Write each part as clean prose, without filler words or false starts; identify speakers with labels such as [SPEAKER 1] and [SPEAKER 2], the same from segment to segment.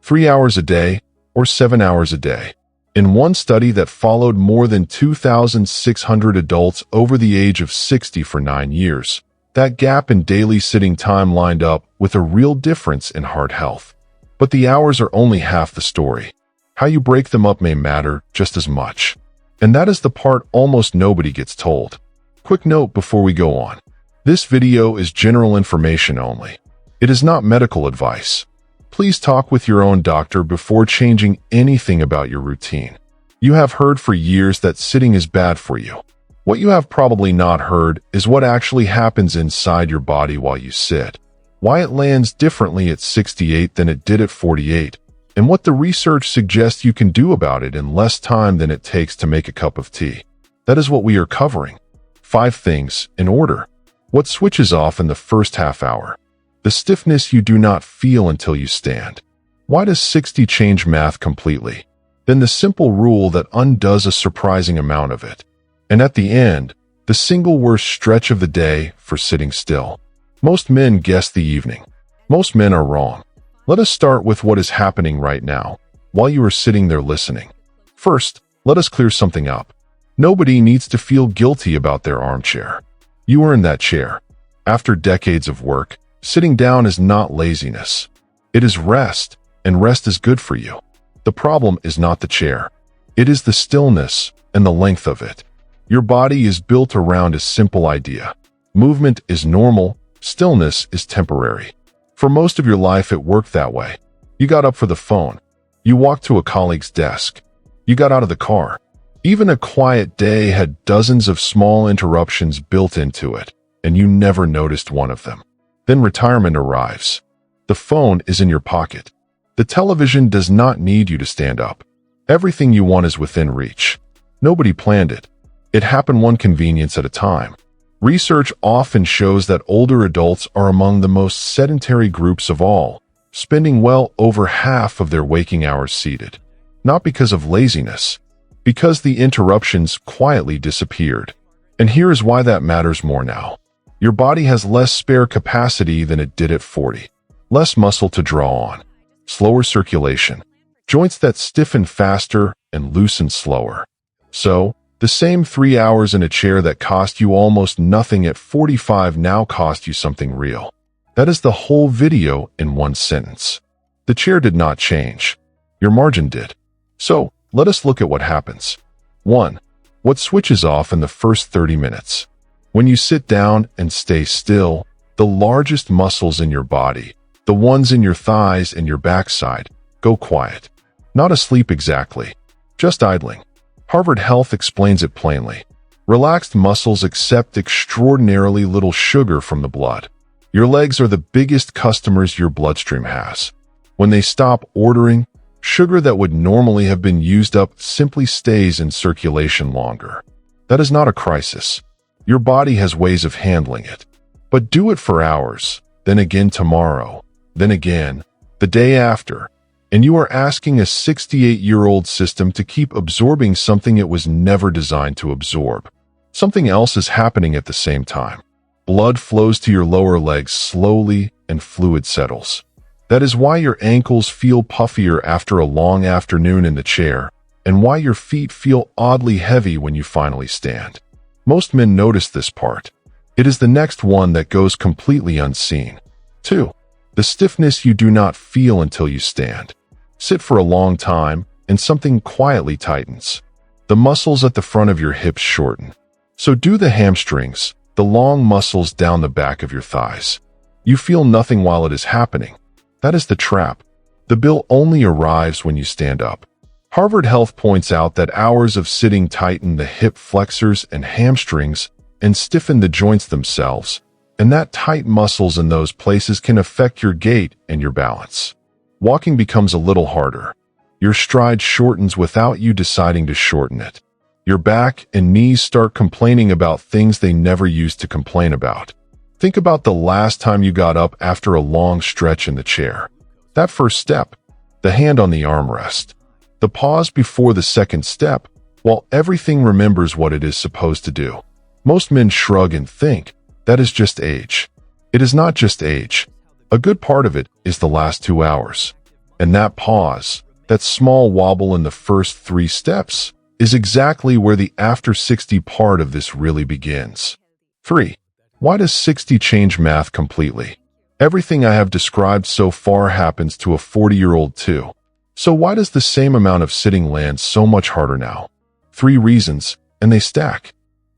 [SPEAKER 1] 3 hours a day, or 7 hours a day. In one study that followed more than 2,600 adults over the age of 60 for 9 years, that gap in daily sitting time lined up with a real difference in heart health. But the hours are only half the story. How you break them up may matter just as much. And that is the part almost nobody gets told. Quick note before we go on. This video is general information only. It is not medical advice. Please talk with your own doctor before changing anything about your routine. You have heard for years that sitting is bad for you. What you have probably not heard is what actually happens inside your body while you sit. Why it lands differently at 68 than it did at 48, and what the research suggests you can do about it in less time than it takes to make a cup of tea. That is what we are covering. 5 things, in order. What switches off in the first half hour? The stiffness you do not feel until you stand. Why does 60 change math completely? Then the simple rule that undoes a surprising amount of it. And at the end, the single worst stretch of the day for sitting still. Most men guess the evening. Most men are wrong. Let us start with what is happening right now, while you are sitting there listening. First, let us clear something up. Nobody needs to feel guilty about their armchair. You are in that chair. After decades of work, sitting down is not laziness. It is rest, and rest is good for you. The problem is not the chair. It is the stillness and the length of it. Your body is built around a simple idea. Movement is normal, stillness is temporary. For most of your life it worked that way. You got up for the phone. You walked to a colleague's desk. You got out of the car. Even a quiet day had dozens of small interruptions built into it, and you never noticed one of them. Then retirement arrives. The phone is in your pocket. The television does not need you to stand up. Everything you want is within reach. Nobody planned it. It happened one convenience at a time. Research often shows that older adults are among the most sedentary groups of all, spending well over half of their waking hours seated. Not because of laziness, because the interruptions quietly disappeared. And here is why that matters more now. Your body has less spare capacity than it did at 40. Less muscle to draw on. Slower circulation. Joints that stiffen faster and loosen slower. So, the same 3 hours in a chair that cost you almost nothing at 45 now cost you something real. That is the whole video in one sentence. The chair did not change. Your margin did. So, let us look at what happens. 1. What switches off in the first 30 minutes? When you sit down and stay still, the largest muscles in your body, the ones in your thighs and your backside, go quiet. Not asleep exactly, just idling. Harvard Health explains it plainly. Relaxed muscles accept extraordinarily little sugar from the blood. Your legs are the biggest customers your bloodstream has. When they stop ordering, sugar that would normally have been used up simply stays in circulation longer. That is not a crisis. Your body has ways of handling it. But do it for hours, then again tomorrow, then again, the day after, and you are asking a 68-year-old system to keep absorbing something it was never designed to absorb. Something else is happening at the same time. Blood flows to your lower legs slowly and fluid settles. That is why your ankles feel puffier after a long afternoon in the chair, and why your feet feel oddly heavy when you finally stand. Most men notice this part. It is the next one that goes completely unseen. 2. The stiffness you do not feel until you stand. Sit for a long time, and something quietly tightens. The muscles at the front of your hips shorten. So do the hamstrings, the long muscles down the back of your thighs. You feel nothing while it is happening. That is the trap. The bill only arrives when you stand up. Harvard Health points out that hours of sitting tighten the hip flexors and hamstrings and stiffen the joints themselves, and that tight muscles in those places can affect your gait and your balance. Walking becomes a little harder. Your stride shortens without you deciding to shorten it. Your back and knees start complaining about things they never used to complain about. Think about the last time you got up after a long stretch in the chair. That first step, the hand on the armrest, the pause before the second step, while everything remembers what it is supposed to do. Most men shrug and think, that is just age. It is not just age. A good part of it is the last 2 hours. And that pause, that small wobble in the first 3 steps, is exactly where the after 60 part of this really begins. 3. Why does 60 change math completely? Everything I have described so far happens to a 40-year-old too. So why does the same amount of sitting land so much harder now? 3 reasons, and they stack.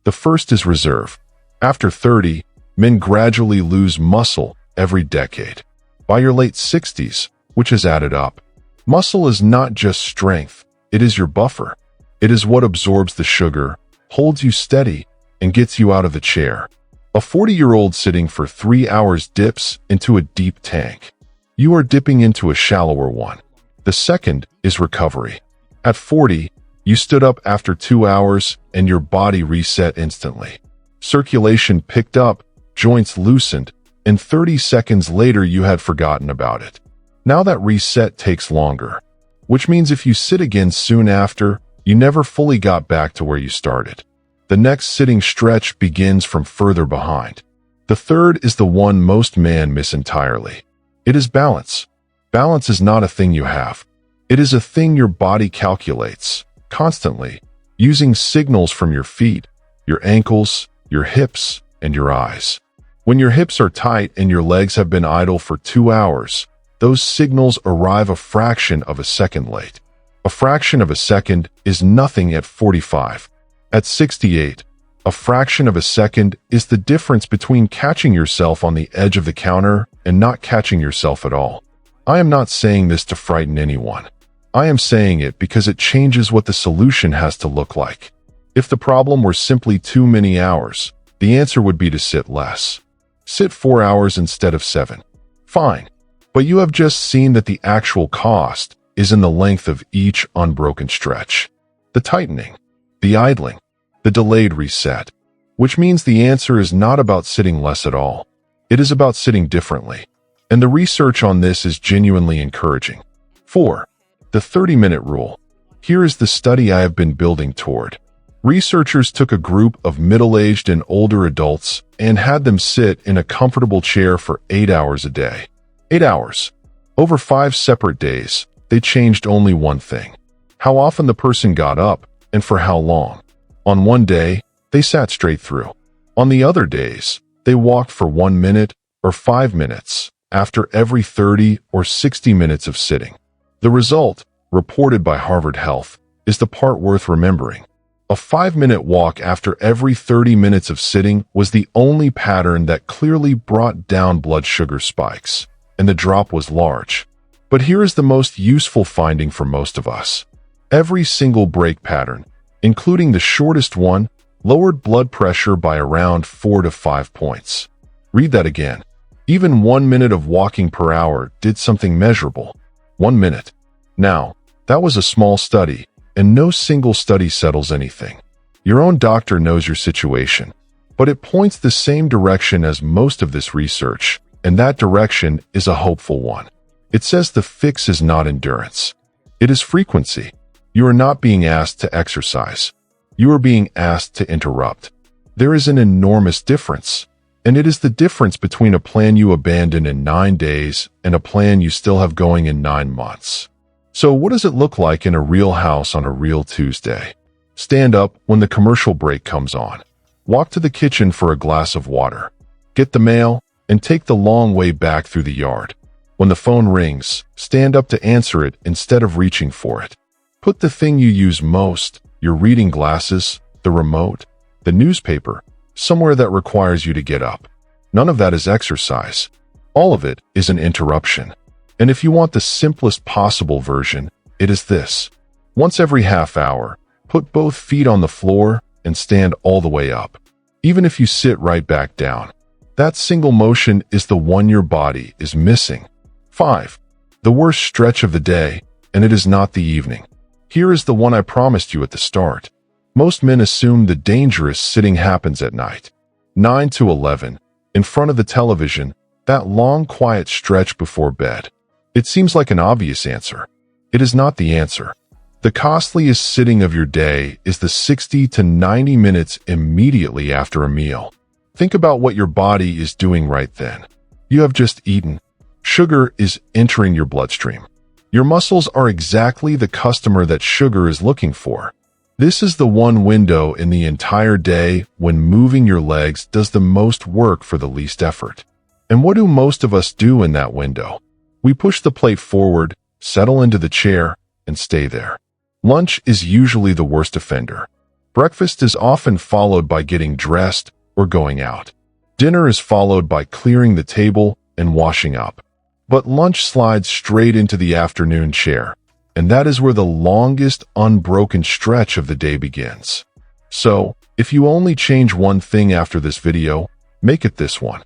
[SPEAKER 1] The first is reserve. After 30, men gradually lose muscle every decade. By your late 60s, which has added up, muscle is not just strength, it is your buffer. It is what absorbs the sugar, holds you steady, and gets you out of the chair. A 40-year-old sitting for 3 hours dips into a deep tank. You are dipping into a shallower one. The second is recovery. At 40, you stood up after 2 hours and your body reset instantly. Circulation picked up, joints loosened, and 30 seconds later you had forgotten about it. Now that reset takes longer, which means if you sit again soon after, you never fully got back to where you started. The next sitting stretch begins from further behind. The third is the one most men miss entirely. It is balance. Balance is not a thing you have. It is a thing your body calculates, constantly, using signals from your feet, your ankles, your hips, and your eyes. When your hips are tight and your legs have been idle for 2 hours, those signals arrive a fraction of a second late. A fraction of a second is nothing at 45. At 68, a fraction of a second is the difference between catching yourself on the edge of the counter and not catching yourself at all. I am not saying this to frighten anyone. I am saying it because it changes what the solution has to look like. If the problem were simply too many hours, the answer would be to sit less. Sit 4 hours instead of 7. Fine. But you have just seen that the actual cost is in the length of each unbroken stretch. The tightening, the idling, the delayed reset, which means the answer is not about sitting less at all. It is about sitting differently. And the research on this is genuinely encouraging. 4. The 30-minute rule. Here is the study I have been building toward. Researchers took a group of middle-aged and older adults and had them sit in a comfortable chair for 8 hours a day. 8 hours. Over 5 separate days, they changed only one thing: how often the person got up and for how long. On one day, they sat straight through. On the other days, they walked for 1 minute or 5 minutes after every 30 or 60 minutes of sitting. The result, reported by Harvard Health, is the part worth remembering. A 5-minute walk after every 30 minutes of sitting was the only pattern that clearly brought down blood sugar spikes, and the drop was large. But here is the most useful finding for most of us. Every single break pattern, including the shortest one, lowered blood pressure by around 4 to 5 points. Read that again. Even 1 minute of walking per hour did something measurable. 1 minute. Now, that was a small study, and no single study settles anything. Your own doctor knows your situation, but it points the same direction as most of this research, and that direction is a hopeful one. It says the fix is not endurance. It is frequency. You are not being asked to exercise. You are being asked to interrupt. There is an enormous difference, and it is the difference between a plan you abandon in 9 days and a plan you still have going in 9 months. So what does it look like in a real house on a real Tuesday? Stand up when the commercial break comes on. Walk to the kitchen for a glass of water. Get the mail, and take the long way back through the yard. When the phone rings, stand up to answer it instead of reaching for it. Put the thing you use most, your reading glasses, the remote, the newspaper, somewhere that requires you to get up. None of that is exercise. All of it is an interruption. And if you want the simplest possible version, it is this. Once every half hour, put both feet on the floor and stand all the way up. Even if you sit right back down. That single motion is the one your body is missing. 5. The worst stretch of the day, and it is not the evening. Here is the one I promised you at the start. Most men assume the dangerous sitting happens at night. 9 to 11, in front of the television, that long quiet stretch before bed. It seems like an obvious answer. It is not the answer. The costliest sitting of your day is the 60 to 90 minutes immediately after a meal. Think about what your body is doing right then. You have just eaten. Sugar is entering your bloodstream. Your muscles are exactly the customer that sugar is looking for. This is the one window in the entire day when moving your legs does the most work for the least effort. And what do most of us do in that window? We push the plate forward, settle into the chair, and stay there. Lunch is usually the worst offender. Breakfast is often followed by getting dressed or going out. Dinner is followed by clearing the table and washing up. But lunch slides straight into the afternoon chair, and that is where the longest unbroken stretch of the day begins. So, if you only change one thing after this video, make it this one.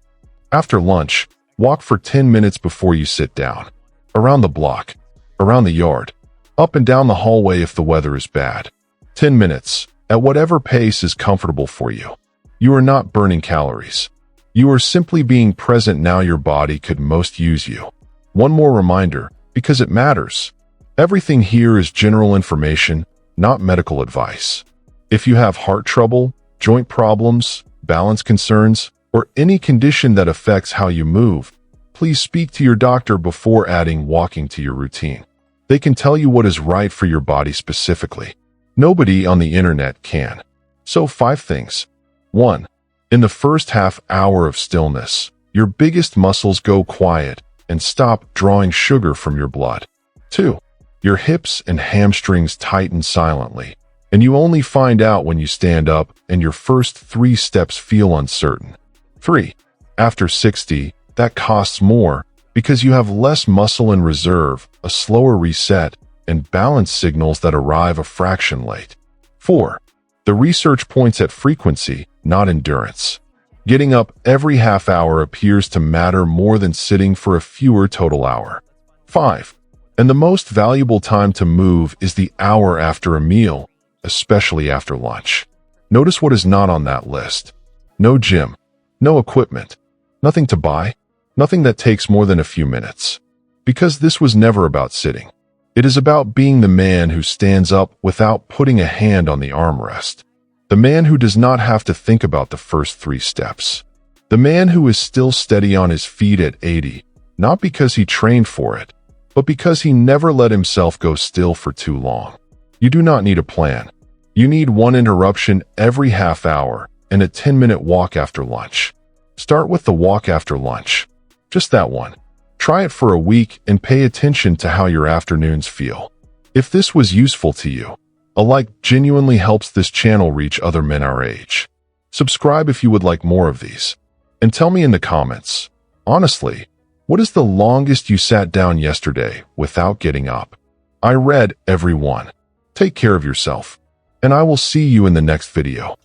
[SPEAKER 1] After lunch, walk for 10 minutes before you sit down. Around the block, around the yard, up and down the hallway if the weather is bad. 10 minutes, at whatever pace is comfortable for you. You are not burning calories. You are simply being present now. Your body could most use you. One more reminder, because it matters. Everything here is general information, not medical advice. If you have heart trouble, joint problems, balance concerns, or any condition that affects how you move, please speak to your doctor before adding walking to your routine. They can tell you what is right for your body specifically. Nobody on the internet can. So 5 things. 1. In the first half hour of stillness, your biggest muscles go quiet and stop drawing sugar from your blood. 2. Your hips and hamstrings tighten silently, and you only find out when you stand up and your first 3 steps feel uncertain. 3. After 60, that costs more because you have less muscle in reserve, a slower reset, and balance signals that arrive a fraction late. 4. The research points at frequency, not endurance. Getting up every half hour appears to matter more than sitting for a fewer total hour. 5. And the most valuable time to move is the hour after a meal, especially after lunch. Notice what is not on that list. No gym, no equipment, nothing to buy, nothing that takes more than a few minutes. Because this was never about sitting. It is about being the man who stands up without putting a hand on the armrest. The man who does not have to think about the first 3 steps. The man who is still steady on his feet at 80, not because he trained for it, but because he never let himself go still for too long. You do not need a plan. You need one interruption every half hour and a 10-minute walk after lunch. Start with the walk after lunch. Just that one. Try it for a week and pay attention to how your afternoons feel. If this was useful to you, a like genuinely helps this channel reach other men our age. Subscribe if you would like more of these. And tell me in the comments, honestly, what is the longest you sat down yesterday without getting up? I read every one. Take care of yourself, and I will see you in the next video.